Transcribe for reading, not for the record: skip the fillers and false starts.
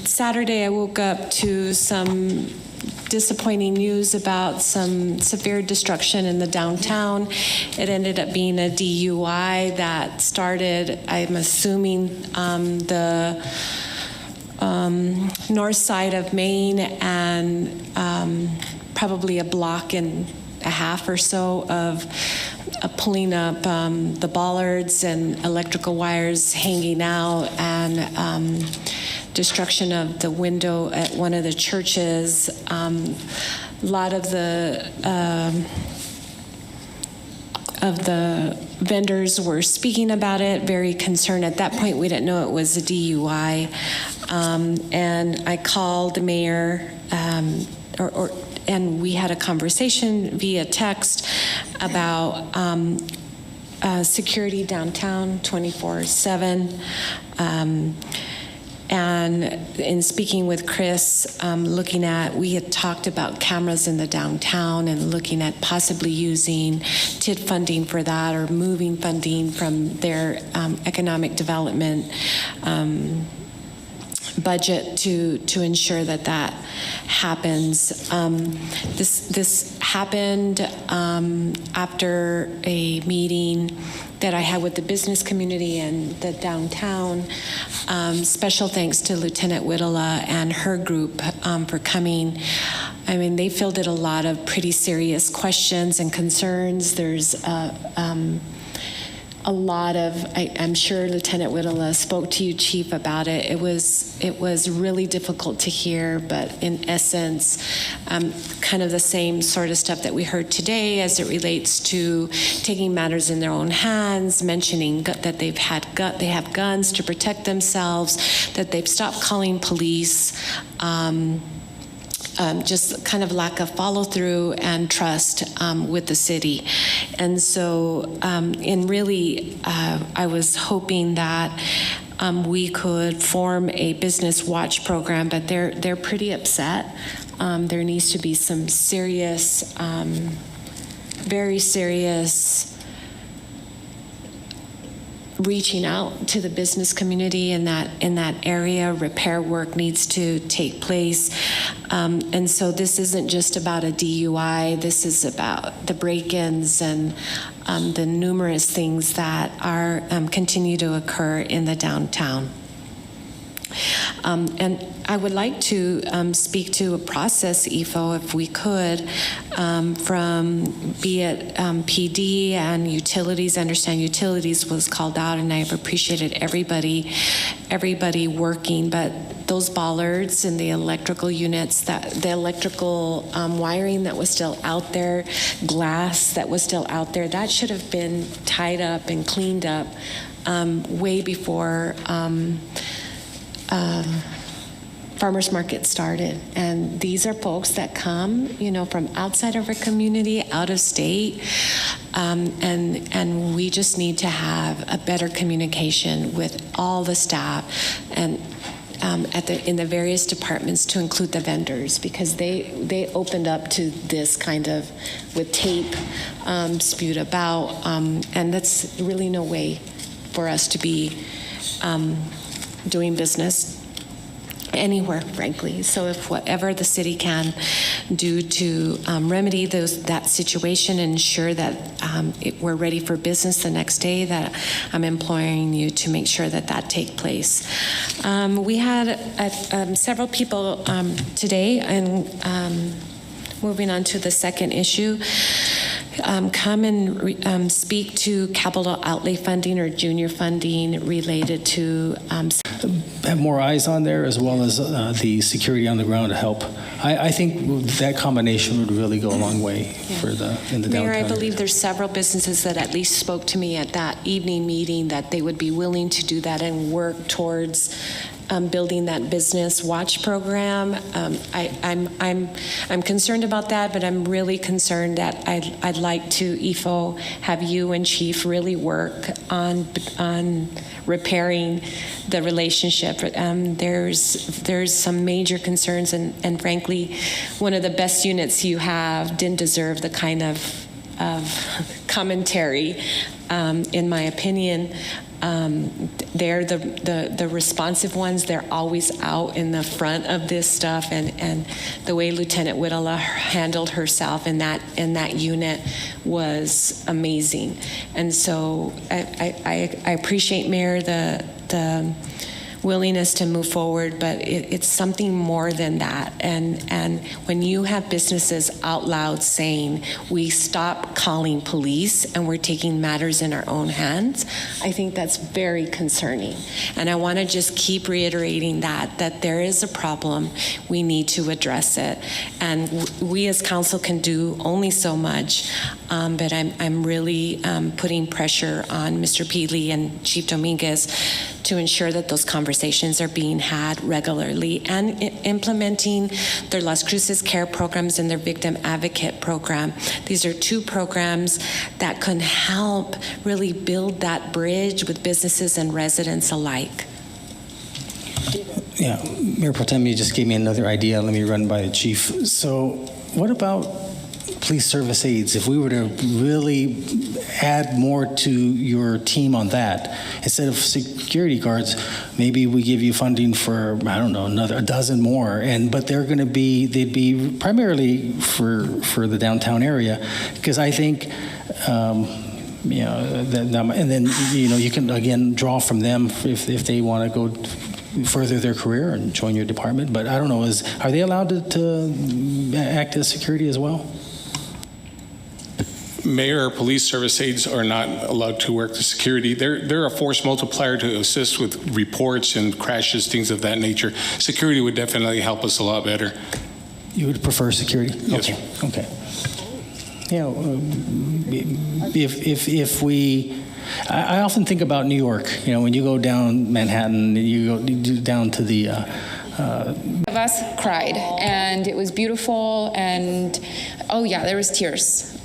Saturday, I woke up to some disappointing news about some severe destruction in the downtown. It ended up being a DUI that started, I'm assuming, the north side of Main, and probably a block and a half or so of pulling up the bollards and electrical wires hanging out, and destruction of the window at one of the churches. A lot of the vendors were speaking about it, very concerned. At that point, we didn't know it was a DUI. And I called the mayor, and we had a conversation via text about security downtown 24/7. And in speaking with Chris, we had talked about cameras in the downtown and looking at possibly using TID funding for that, or moving funding from their economic development budget to ensure that that happens. This happened after a meeting that I had with the business community and the downtown. Special thanks to Lieutenant Whittala and her group for coming. I mean, they fielded a lot of pretty serious questions and concerns. There's a lot of, I'm sure Lieutenant Whittala spoke to you, Chief, about it. It was really difficult to hear, but in essence, kind of the same sort of stuff that we heard today as it relates to taking matters in their own hands, mentioning that they have guns to protect themselves, that they've stopped calling police. Just kind of lack of follow through and trust with the city. And so, I was hoping that we could form a business watch program, but they're pretty upset. There needs to be some serious, very serious reaching out to the business community in that area. Repair work needs to take place. And so this isn't just about a DUI. This is about the break-ins and the numerous things that are continue to occur in the downtown. And I would like to speak to a process, EFO, if we could, from be it PD and utilities. I understand utilities was called out, and I've appreciated everybody working, but those bollards and the electrical units, the electrical wiring that was still out there, glass that was still out there, that should have been tied up and cleaned up way before farmers market started. And these are folks that come, from outside of our community, out of state, and we just need to have a better communication with all the staff and in the various departments, to include the vendors, because they opened up to this kind of with tape spewed about, and that's really no way for us to be doing business anywhere, frankly. So if whatever the city can do to remedy that situation and ensure that we're ready for business the next day, that I'm imploring you to make sure that take place. We had several people today, and moving on to the second issue, come and speak to capital outlay funding or junior funding related to have more eyes on there, as well as the security on the ground to help. I think that combination would really go a long way for in the downtown. Mayor, I believe there's several businesses that at least spoke to me at that evening meeting that they would be willing to do that and work towards building that business watch program. I'm concerned about that, but I'm really concerned that I'd like to, EFO, have you and Chief really work on repairing the relationship. There's some major concerns, and frankly, one of the best units you have didn't deserve the kind of commentary, in my opinion. They're the responsive ones. They're always out in the front of this stuff, and the way Lieutenant Whittala handled herself in that unit was amazing. And so I appreciate, Mayor, the willingness to move forward, but it's something more than that. And when you have businesses out loud saying, we stop calling police and we're taking matters in our own hands, I think that's very concerning. And I want to just keep reiterating that there is a problem. We need to address it. And we as council can do only so much, but I'm really putting pressure on Mr. Peely and Chief Dominguez to ensure that those conversations are being had regularly, and implementing their Las Cruces care programs and their victim advocate program. These are two programs that can help really build that bridge with businesses and residents alike. Yeah, Mayor Pro Tem, you just gave me another idea. Let me run by the chief. So what about police service aides? If we were to really add more to your team on that, instead of security guards, maybe we give you funding for, I don't know, a dozen more, but they'd be primarily for the downtown area, because I think, and then, you can, again, draw from them if they want to go further their career and join your department. But I don't know, are they allowed to act as security as well? Mayor or police service aides are not allowed to work the security. They're a force multiplier to assist with reports and crashes, things of that nature. Security would definitely help us a lot better. You would prefer security? Yes, okay. sir. If we, I often think about New York. When you go down Manhattan, you go down to the. Of us cried, and it was beautiful, and oh yeah, there was tears.